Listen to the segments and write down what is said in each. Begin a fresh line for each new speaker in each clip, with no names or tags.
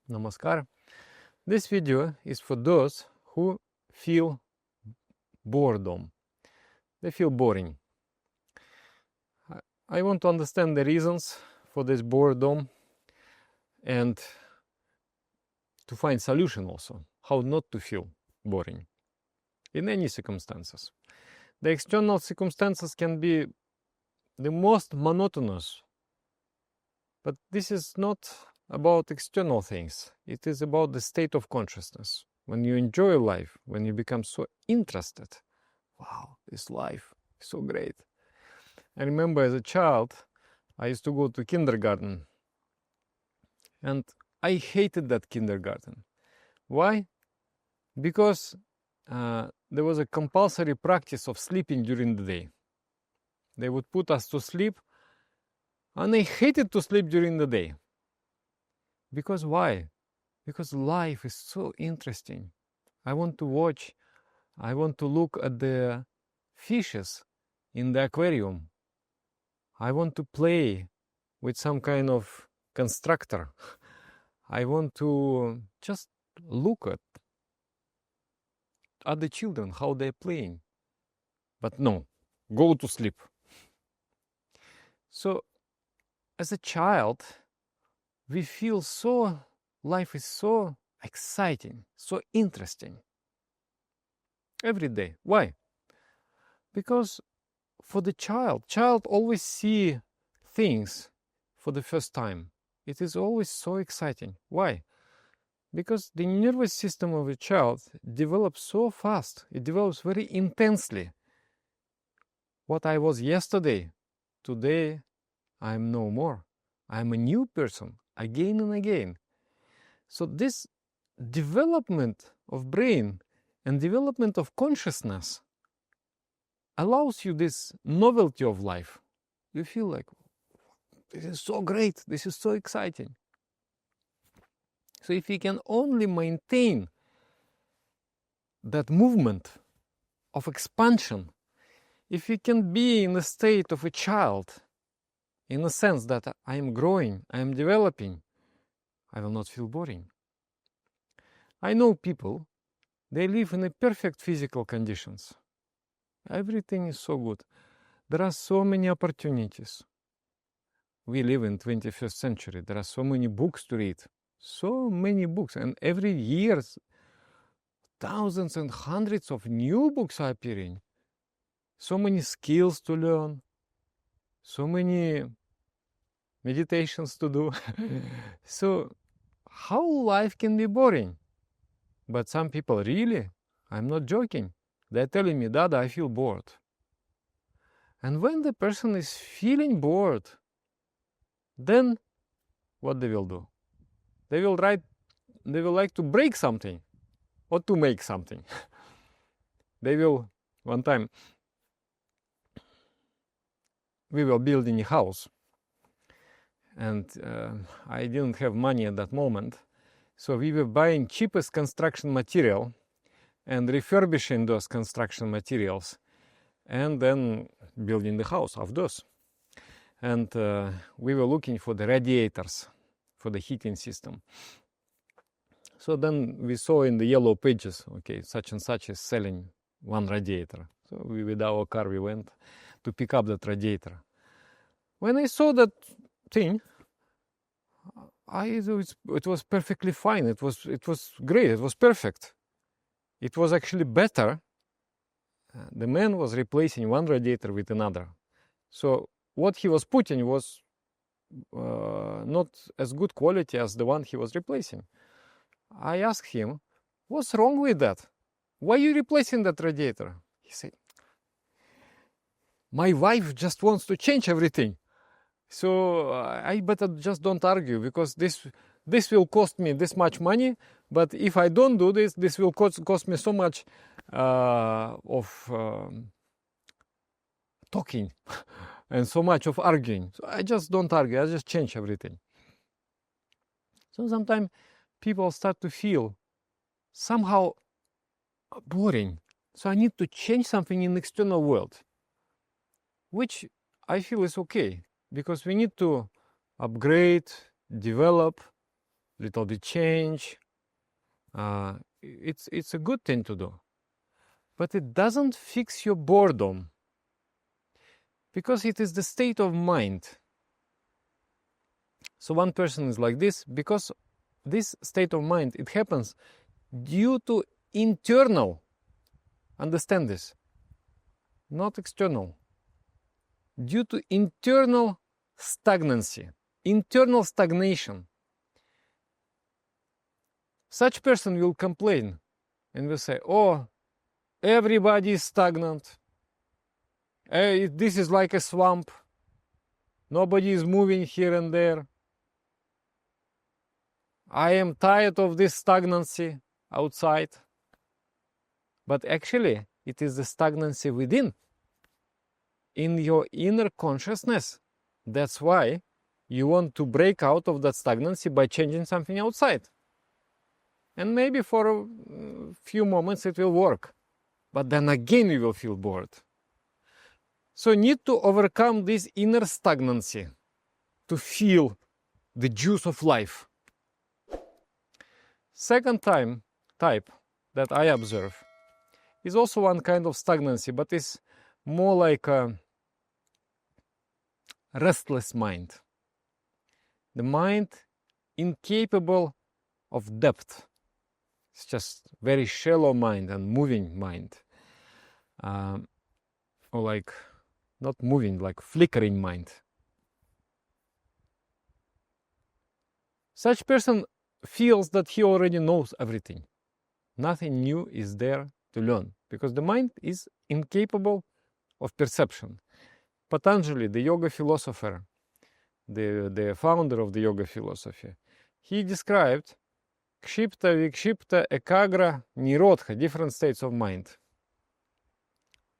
Namaskar. This video is for those who feel boredom. They feel boring. I want to understand the reasons for this boredom and to find solution also, how not to feel boring in any circumstances. The external circumstances can be the most monotonous, but this is not about external things. It is about the state of consciousness. When you enjoy life, when you become so interested, wow, this life is so great. I remember as a child, I used to go to kindergarten, and I hated that kindergarten. Why? Because there was a compulsory practice of sleeping during the day. They would put us to sleep, and I hated to sleep during the day. Because why? Because life is so interesting. I want to watch, I want to look at the fishes in the aquarium. I want to play with some kind of constructor. I want to just look at other children, how they're playing. But no, go to sleep. So, as a child, we feel so, life is so exciting, so interesting. Every day. Why? Because for the child always see things for the first time. It is always so exciting. Why? Because the nervous system of a child develops so fast. It develops very intensely. What I was yesterday, today I am no more. I am a new person again and again. So this development of brain and development of consciousness allows you this novelty of life. You feel like, this is so great, this is so exciting. So if you can only maintain that movement of expansion, if you can be in the state of a child, in the sense that I am growing, I am developing, I will not feel boring. I know people, they live in a perfect physical conditions. Everything is so good. There are so many opportunities. We live in 21st century. There are so many books to read. So many books. And every year, thousands and hundreds of new books are appearing. So many skills to learn. So many meditations to do. So how life can be boring? But some people really, I'm not joking. They're telling me, Dada, I feel bored. And when the person is feeling bored, then what they will do? They will like to break something or to make something. They will, one time, we were building a house, and I didn't have money at that moment, so we were buying cheapest construction material and refurbishing those construction materials and then building the house of those. And we were looking for the radiators for the heating system. So then we saw in the yellow pages, okay, such and such is selling one radiator. So we, with our car, we went to pick up that radiator. When I saw that thing, it was perfectly fine. It was great. It was perfect. It was actually better. The man was replacing one radiator with another. So what he was putting was not as good quality as the one he was replacing. I asked him, what's wrong with that? Why are you replacing that radiator? He said, my wife just wants to change everything. So I better just don't argue, because this will cost me this much money, but if I don't do this, this will cost me so much of talking and so much of arguing. So I just don't argue, I just change everything. So sometimes people start to feel somehow boring. So I need to change something in the external world, which I feel is okay, because we need to upgrade, develop, little bit change. It's a good thing to do. But it doesn't fix your boredom, because it is the state of mind. So one person is like this because this state of mind, it happens due to internal, understand this, not external, due to internal stagnancy, internal stagnation. Such person will complain and will say, oh, everybody is stagnant. This is like a swamp. Nobody is moving here and there. I am tired of this stagnancy outside. But actually, it is the stagnancy within, in your inner consciousness. That's why you want to break out of that stagnancy by changing something outside. And maybe for a few moments it will work. But then again you will feel bored. So you need to overcome this inner stagnancy to feel the juice of life. Second type that I observe is also one kind of stagnancy, but it's more like a restless mind. The mind incapable of depth. It's just very shallow mind and moving mind. Or like, not moving, like flickering mind. Such person feels that he already knows everything. Nothing new is there to learn, because the mind is incapable of perception. Patanjali, the yoga philosopher, the founder of the yoga philosophy, he described kshipta, vikshipta, ekagra, nirodha, different states of mind.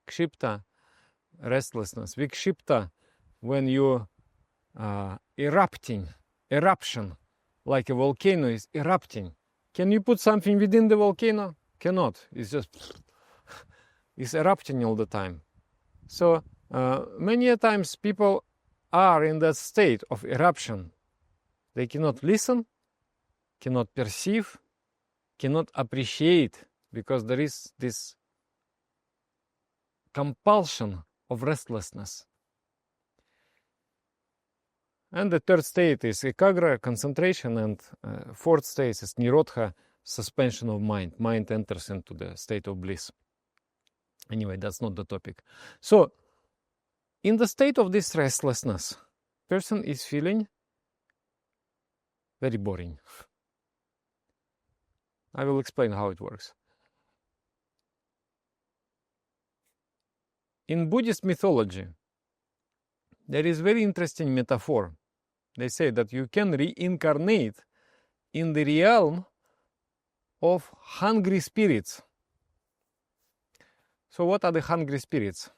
Kshipta, restlessness. Vikshipta, when you eruption, like a volcano is erupting. Can you put something within the volcano? Cannot. It's just it's erupting all the time. So many times people are in that state of eruption. They cannot listen, cannot perceive, cannot appreciate, because there is this compulsion of restlessness. And the third state is ekagra, concentration, and fourth state is nirodha, suspension of mind. Mind enters into the state of bliss. Anyway, that's not the topic. So, in the state of this restlessness, person is feeling very boring. I will explain how it works. In Buddhist mythology, there is very interesting metaphor. They say that you can reincarnate in the realm of hungry spirits. So what are the hungry spirits?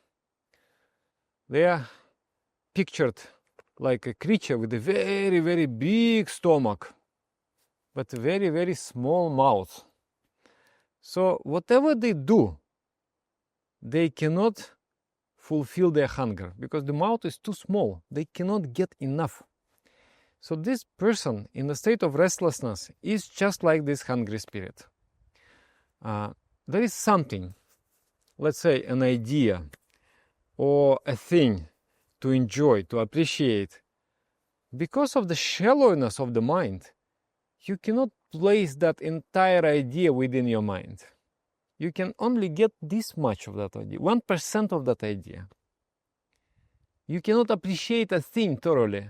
They are pictured like a creature with a very, very big stomach, but a very, very small mouth. So whatever they do, they cannot fulfill their hunger, because the mouth is too small. They cannot get enough. So this person in the state of restlessness is just like this hungry spirit. There is something, let's say an idea or a thing to enjoy, to appreciate. Because of the shallowness of the mind, you cannot place that entire idea within your mind. You can only get this much of that idea, 1% of that idea. You cannot appreciate a thing thoroughly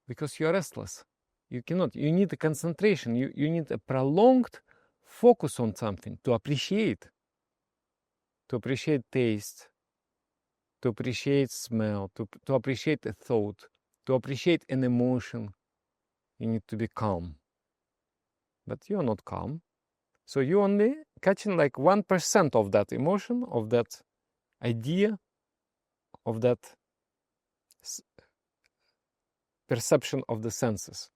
because you are restless. You cannot. You need a concentration. You need a prolonged focus on something to appreciate. To appreciate taste, to appreciate smell, to appreciate a thought, to appreciate an emotion. You need to be calm. But you are not calm. So you only catching like 1% of that emotion, of that idea, of that perception of the senses.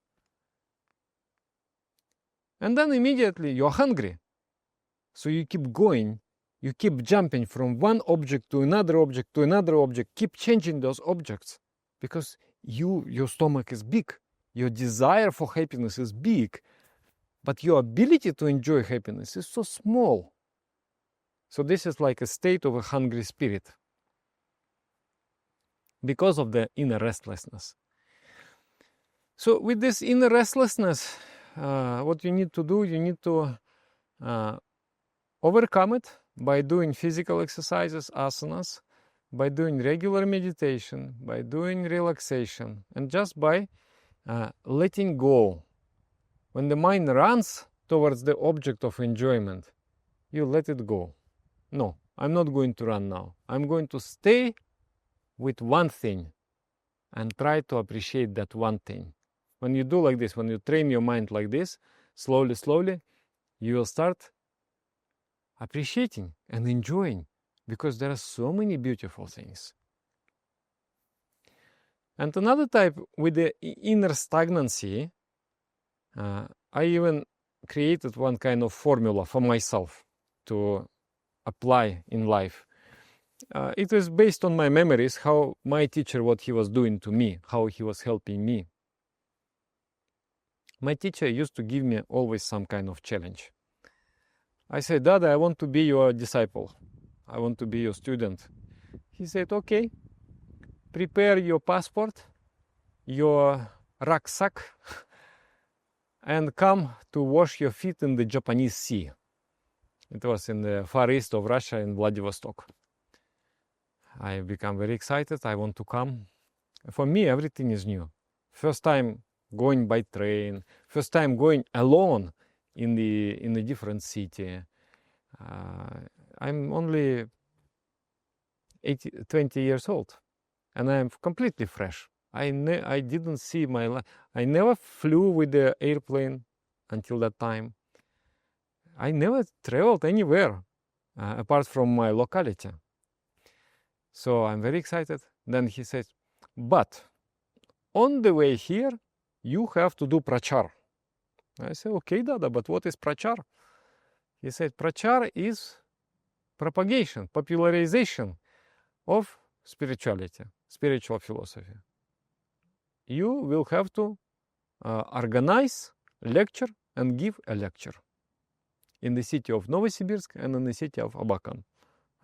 And then immediately you're hungry. So you keep going, you keep jumping from one object to another object to another object, keep changing those objects, because your stomach is big. Your desire for happiness is big. but your ability to enjoy happiness is so small. So this is like a state of a hungry spirit because of the inner restlessness. So with this inner restlessness, what you need to do, you need to overcome it by doing physical exercises, asanas, by doing regular meditation, by doing relaxation, and just by letting go. When the mind runs towards the object of enjoyment, you let it go. No, I'm not going to run now. I'm going to stay with one thing and try to appreciate that one thing. When you do like this, when you train your mind like this, slowly, slowly, you will start appreciating and enjoying, because there are so many beautiful things. And another type, with the inner stagnancy, I even created one kind of formula for myself to apply in life. It is based on my memories, how my teacher, what he was doing to me, how he was helping me. My teacher used to give me always some kind of challenge. I said, Dada, I want to be your disciple. I want to be your student. He said, okay, prepare your passport, your rucksack, and come to wash your feet in the Japanese Sea. It was in the far east of Russia, in Vladivostok. I become very excited. I want to come. For me, everything is new. First time going by train. First time going alone in a different city. I'm only 20 years old, and I'm completely fresh. I didn't see my life. I never flew with the airplane until that time. I never traveled anywhere apart from my locality. So I'm very excited. Then he says, but on the way here, you have to do prachar. I say, okay, Dada, but what is prachar? He said, prachar is propagation, popularization of spirituality, spiritual philosophy. You will have to organize, lecture, and give a lecture in the city of Novosibirsk and in the city of Abakan.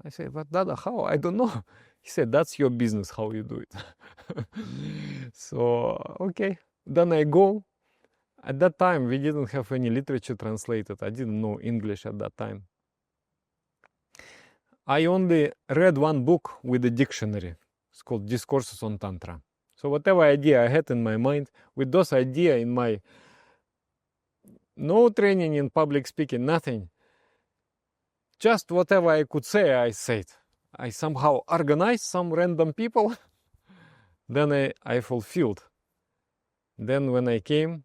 I said, but Dada, how? I don't know. He said, that's your business, how you do it. So, okay. Then I go. At that time, we didn't have any literature translated. I didn't know English at that time. I only read one book with a dictionary. It's called Discourses on Tantra. So whatever idea I had in my mind, with those ideas in my, no training in public speaking, nothing. Just whatever I could say, I said. I somehow organized some random people. Then I fulfilled. Then when I came,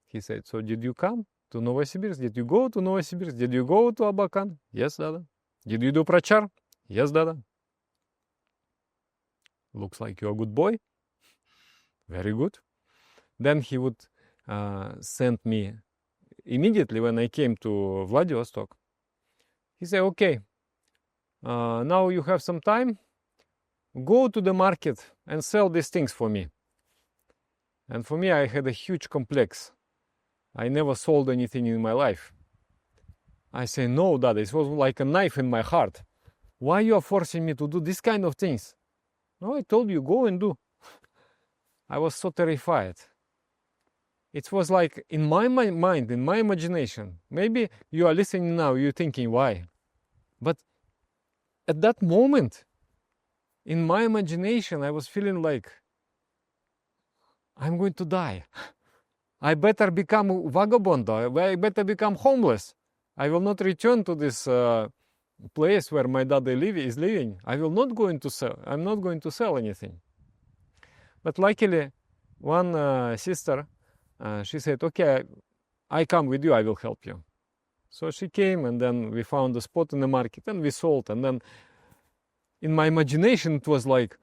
he said, so did you come to Novosibirsk? Did you go to Novosibirsk? Did you go to Abakan? Yes, Dada. Did you do prachar? Yes, Dada. Looks like you're a good boy. Very good. Then he would send me immediately when I came to Vladivostok. He said, okay, now you have some time. Go to the market and sell these things for me. And for me, I had a huge complex. I never sold anything in my life. I say, no, Dad, it was like a knife in my heart. Why you are forcing me to do this kind of things? No, I told you, go and do. I was so terrified. It was like in my mind, in my imagination. Maybe you are listening now, you're thinking, why? But at that moment, in my imagination, I was feeling like I'm going to die. I better become a vagabond. I better become homeless. I will not return to this place where my daddy is living. I will not go into sell. I'm not going to sell anything. But luckily, one sister, she said, okay, I come with you, I will help you. So she came, and then we found a spot in the market and we sold. And then in my imagination, it was like,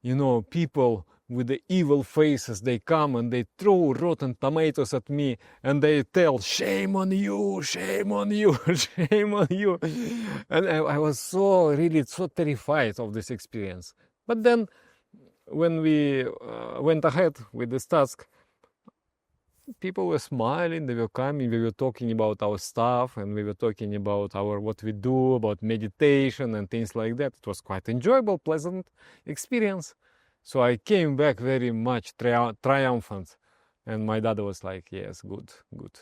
you know, people with the evil faces, they come and they throw rotten tomatoes at me and they tell, shame on you, shame on you, shame on you. And I was so terrified of this experience. But then when we went ahead with this task, people were smiling, they were coming, we were talking about our stuff, and we were talking about what we do, about meditation and things like that. It was quite enjoyable, pleasant experience. So I came back very much triumphant, and my dad was like, yes, good, good.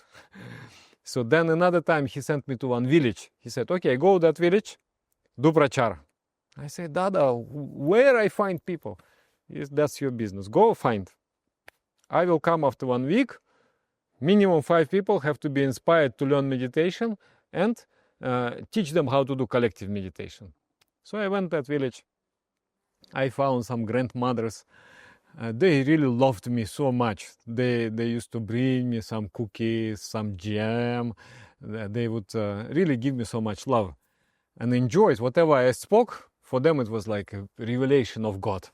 So then another time he sent me to one village. He said, okay, go to that village, do prachar. I said, Dada, where I find people? Yes, that's your business. Go find. I will come after 1 week. Minimum 5 people have to be inspired to learn meditation and teach them how to do collective meditation. So I went to that village. I found some grandmothers. They really loved me so much. They used to bring me some cookies, some jam. They would really give me so much love and enjoyed whatever I spoke. For them, it was like a revelation of God.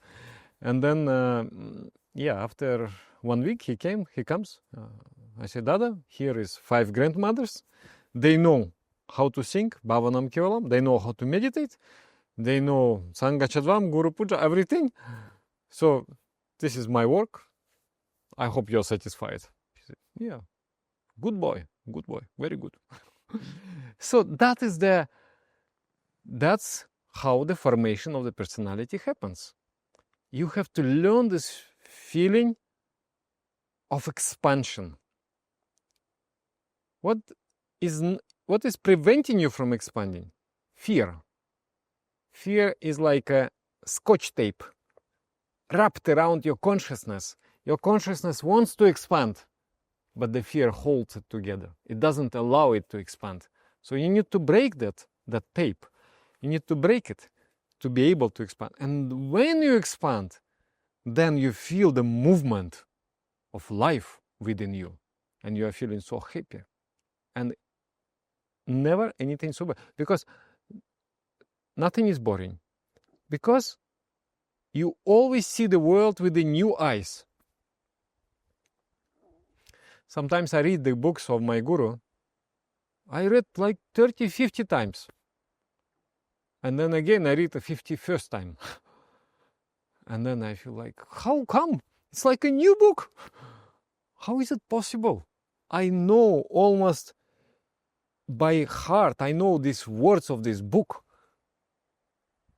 And then, yeah, after 1 week, he comes. I said, Dada, here is 5 grandmothers. They know how to sing Bhavanam Kevalam. They know how to meditate. They know Sangha Chadvam, Guru Puja, everything. So this is my work. I hope you're satisfied. He said, yeah, good boy, very good. So that's how the formation of the personality happens. You have to learn this feeling of expansion. What is preventing you from expanding? Fear. Fear is like a scotch tape wrapped around your consciousness. Your consciousness wants to expand, but the fear holds it together. It doesn't allow it to expand. So you need to break that tape. You need to break it to be able to expand. And when you expand, then you feel the movement of life within you. And you are feeling so happy. And never anything so bad. Because nothing is boring. Because you always see the world with the new eyes. Sometimes I read the books of my guru. I read like 30, 50 times. And then again, I read the 51st time. And then I feel like, how come? It's like a new book. How is it possible? I know almost by heart, I know these words of this book.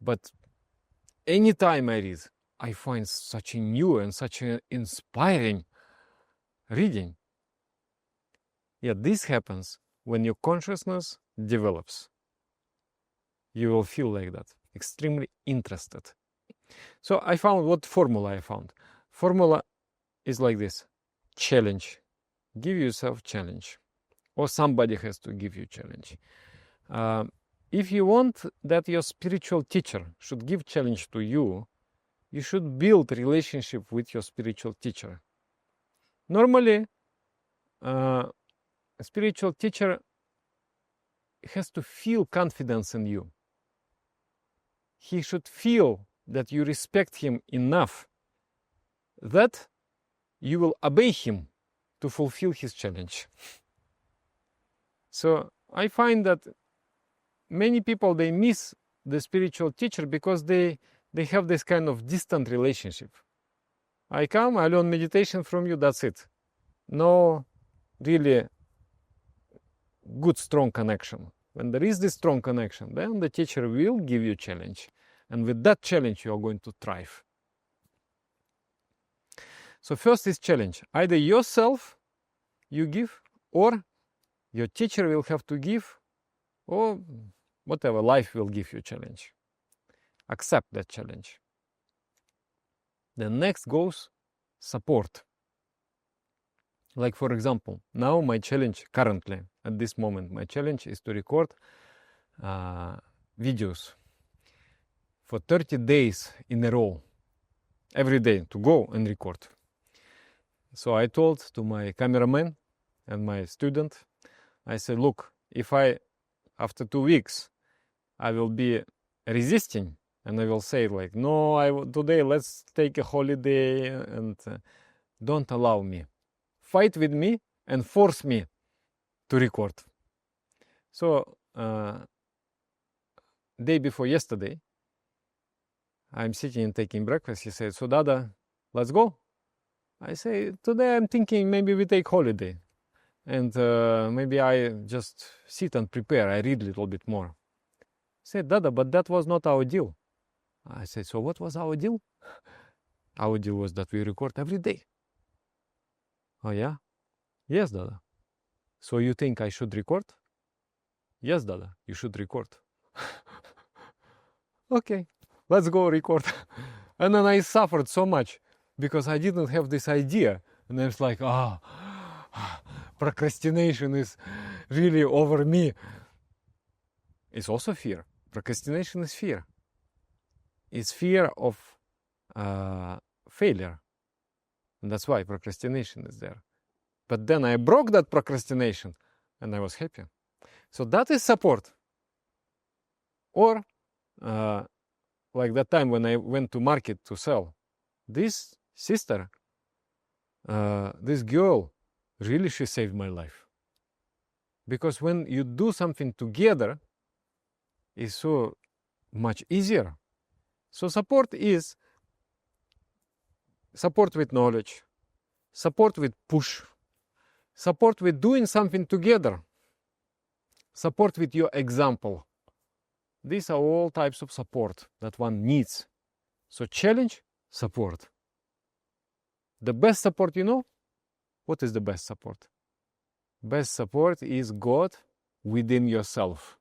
But anytime I read, I find such a new and such an inspiring reading. Yeah, this happens when your consciousness develops. You will feel like that, extremely interested. So I found what formula I found. Formula is like this. Challenge. Give yourself challenge. Or somebody has to give you challenge. If you want that your spiritual teacher should give challenge to you, you should build a relationship with your spiritual teacher. Normally, a spiritual teacher has to feel confidence in you. He should feel that you respect him enough that you will obey him to fulfill his challenge. So I find that many people, they miss the spiritual teacher because they have this kind of distant relationship. I come, I learn meditation from you, that's it. No really good, strong connection. When there is this strong connection, then the teacher will give you challenge. And with that challenge, you are going to thrive. So first is challenge. Either yourself you give, or your teacher will have to give, or whatever, life will give you challenge. Accept that challenge. The next goes support. Like for example, now my challenge currently, at this moment, my challenge is to record videos for 30 days in a row, every day, to go and record. So I told to my cameraman and my student, I said, look, if after 2 weeks, I will be resisting and I will say like, no, today let's take a holiday, and don't allow me. Fight with me and force me to record. So day before yesterday, I'm sitting and taking breakfast. He said, so Dada, let's go. I say, today I'm thinking maybe we take holiday. And maybe I just sit and prepare. I read a little bit more. He said, Dada, but that was not our deal. I said, so what was our deal? Our deal was that we record every day. Oh, yeah? Yes, Dada. So you think I should record? Yes, Dada, you should record. Okay, let's go record. And then I suffered so much because I didn't have this idea. And I was like, procrastination is really over me. It's also fear. Procrastination is fear. It's fear of failure. And that's why procrastination is there. But then I broke that procrastination and I was happy. So that is support. Or like that time when I went to market to sell, this sister, this girl, really she saved my life. Because when you do something together, it's so much easier. So support is support with knowledge, support with push, support with doing something together, support with your example. These are all types of support that one needs. So challenge, support. The best support, you know? What is the best support? Best support is God within yourself.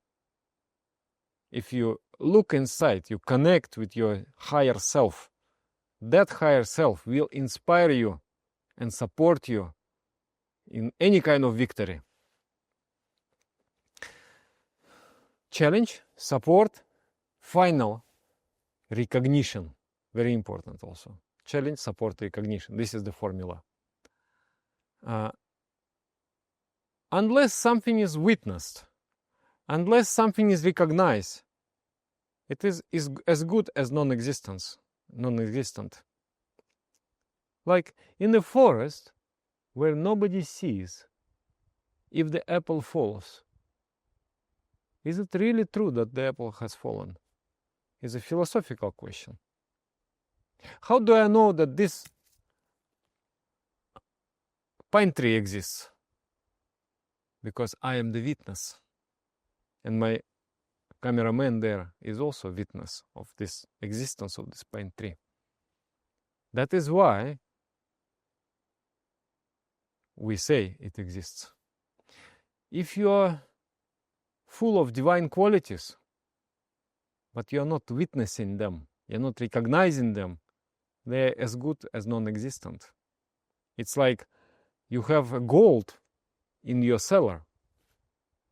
If you look inside, you connect with your higher self, that higher self will inspire you and support you in any kind of victory. Challenge, support, final, recognition. Very important also. Challenge, support, recognition. This is the formula. Unless something is witnessed, unless something is recognized, it is as good as non-existent. Like in the forest where nobody sees, if the apple falls, is it really true that the apple has fallen? It's a philosophical question. How do I know that this pine tree exists? Because I am the witness. And my cameraman there is also a witness of this existence of this pine tree. That is why we say it exists. If you are full of divine qualities, but you are not witnessing them, you're not recognizing them, they're as good as non-existent. It's like you have gold in your cellar,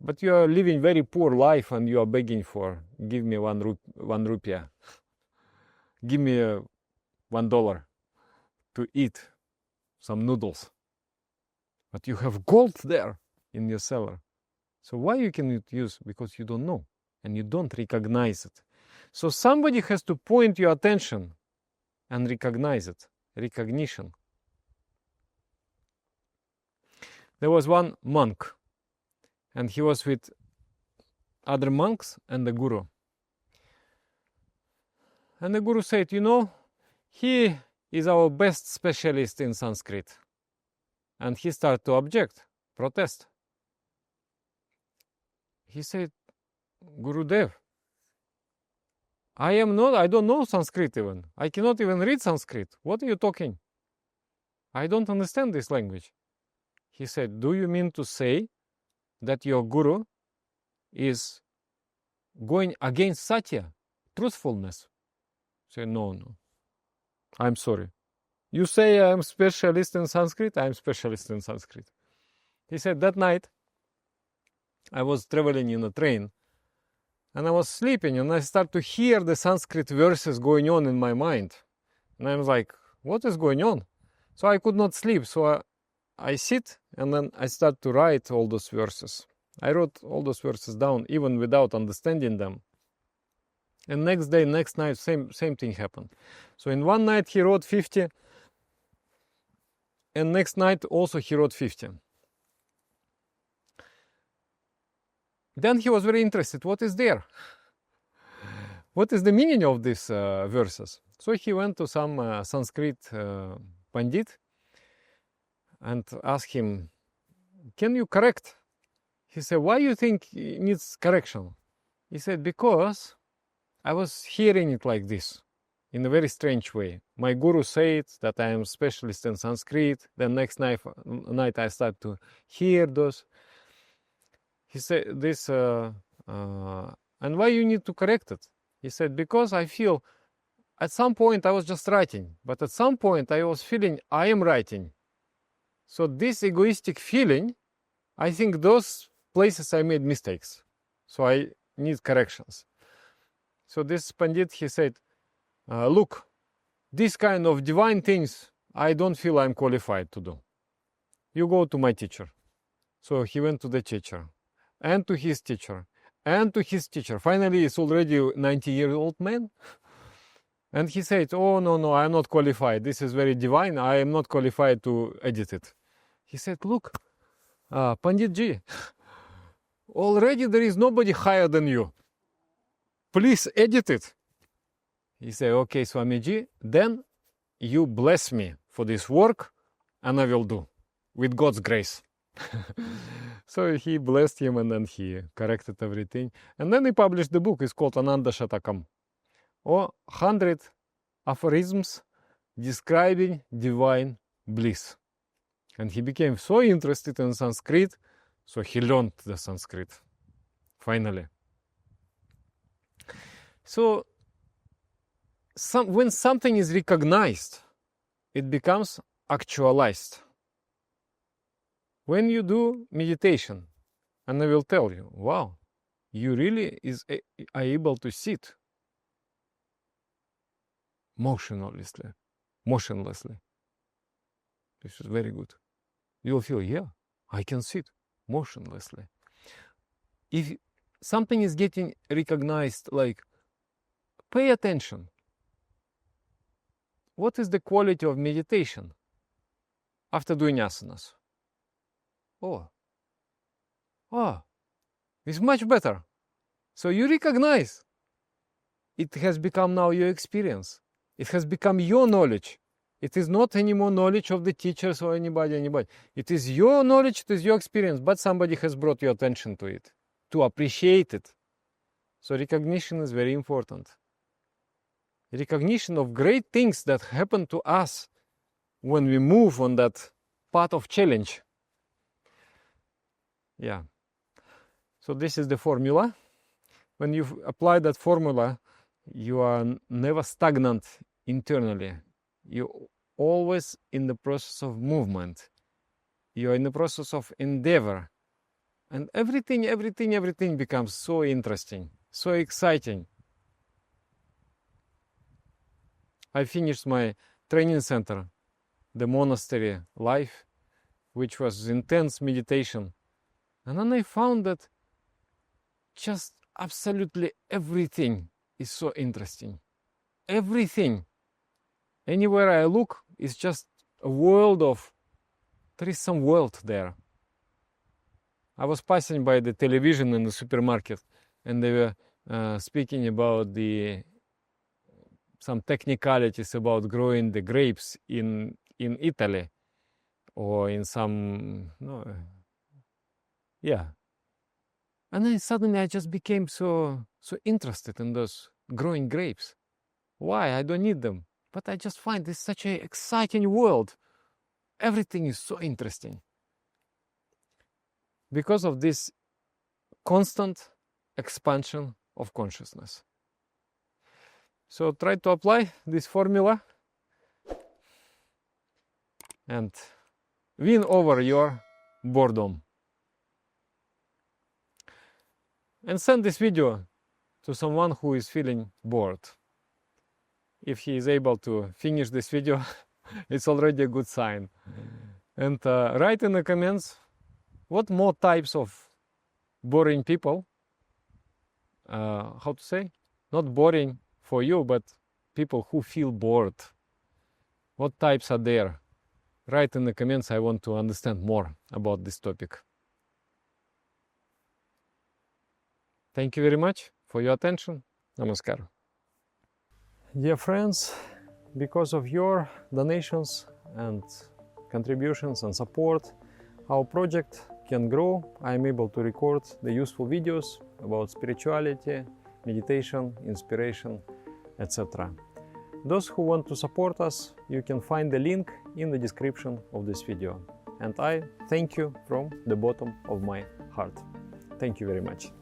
but you are living very poor life and you are begging for, give me one rupiah, give me $1 to eat some noodles. But you have gold there in your cellar. So why you cannot use? Because you don't know and you don't recognize it. So somebody has to point your attention and recognize it. Recognition. There was one monk and he was with other monks and the guru. And the guru said, you know, he is our best specialist in Sanskrit. And he started to object, protest. He said, Gurudev, I don't know Sanskrit even. I cannot even read Sanskrit. What are you talking? I don't understand this language. He said, do you mean to say that your guru is going against Satya, truthfulness? I said, no. I'm sorry. You say I'm specialist in Sanskrit? I'm specialist in Sanskrit. He said, that night, I was traveling in a train and I was sleeping and I started to hear the Sanskrit verses going on in my mind. And I was like, what is going on? So I could not sleep. So I sit and then I start to write all those verses. I wrote all those verses down even without understanding them. And next night, same thing happened. So in one night he wrote 50 and next night also he wrote 50. Then he was very interested. What is there? What is the meaning of these verses? So he went to some Sanskrit Pandit and asked him, can you correct? He said, why you think it needs correction? He said, because I was hearing it like this, in a very strange way. My guru said that I am specialist in Sanskrit. The next night I start to hear those. He said this, and why you need to correct it? He said, because I feel at some point I was just writing, but at some point I was feeling I am writing. So this egoistic feeling, I think those places I made mistakes. So I need corrections. So this Pandit, he said, look, this kind of divine things, I don't feel I'm qualified to do. You go to my teacher. So he went to the teacher, and to his teacher, and to his teacher. Finally, it's already a 90-year-old man. And he said, oh, no, I'm not qualified. This is very divine. I am not qualified to edit it. He said, look, Pandit Ji, already there is nobody higher than you. Please edit it. He said, okay, Swamiji, then you bless me for this work, and I will do, with God's grace. So he blessed him, and then he corrected everything. And then he published the book. It's called Ananda Shatakam, or 100 aphorisms describing divine bliss. And he became so interested in Sanskrit, so he learned the Sanskrit, finally. So when something is recognized, it becomes actualized. When you do meditation, and I will tell you, wow, you really are able to sit motionlessly. This is very good. You will feel, yeah, I can sit motionlessly. If something is getting recognized, like, pay attention. What is the quality of meditation after doing asanas? Oh, it's much better. So you recognize it has become now your experience. It has become your knowledge. It is not anymore knowledge of the teachers or anybody. It is your knowledge, it is your experience, but somebody has brought your attention to it, to appreciate it. So recognition is very important. Recognition of great things that happen to us when we move on that path of challenge. Yeah. So this is the formula. When you apply that formula, you are never stagnant internally. You're always in the process of movement. You're in the process of endeavor. And everything becomes so interesting, so exciting. I finished my training center, the monastery life, which was intense meditation. And then I found that just absolutely everything is so interesting. Everything. Anywhere I look, it's just a world of, there is some world there. I was passing by the television in the supermarket, and they were speaking about some technicalities about growing the grapes in Italy, or in some, yeah. And then suddenly I just became so interested in those growing grapes. Why? I don't need them. But I just find this such an exciting world. Everything is so interesting. Because of this constant expansion of consciousness. So try to apply this formula and win over your boredom. And send this video to someone who is feeling bored. If he is able to finish this video, it's already a good sign. And write in the comments what more types of boring people, how to say, not boring for you, but people who feel bored. What types are there? Write in the comments. I want to understand more about this topic. Thank you very much for your attention. Namaskar. Dear friends, because of your donations and contributions and support, our project can grow. I am able to record the useful videos about spirituality, meditation, inspiration, etc. Those who want to support us, you can find the link in the description of this video. And I thank you from the bottom of my heart. Thank you very much.